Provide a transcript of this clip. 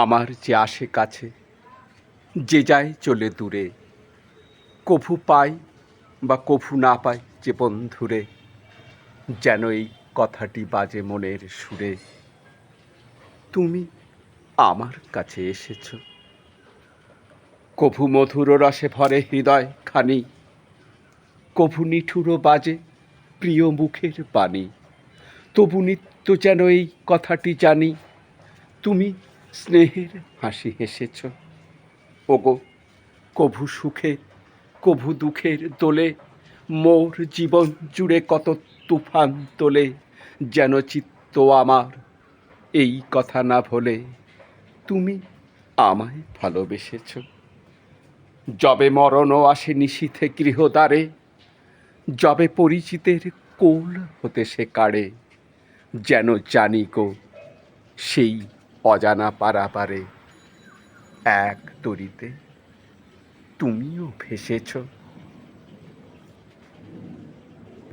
আমার যে আসে কাছে, যে যায় চলে দূরে, কভু পাই বা কভু না পাই যে বন্ধুরে, যেন এই কথাটি বাজে মনের সুরে, তুমি আমার কাছে এসেছ। কভু মধুর রসে ভরে হৃদয় খানি, কভু নিঠুর বাজে প্রিয় মুখের বাণী, তবু নিত্য যেন এই কথাটি জানি, তুমি স্নেহের হাসি হেসেছ। ওগো, কভু সুখে কভু দুঃখের দোলে মোর জীবন জুড়ে কত তুফান তোলে, যেন চিত্ত আমার এই কথা না ভোলে, তুমি আমায় ভালোবেসেছ। যবে মরণও আসে নিশীথে গৃহদ্বারে, যবে পরিচিতের কোল হতে সে কাড়ে, যেন জানি গো সেই অজানা পারাপারে এক তরিতে তুমিও ভেসেছ।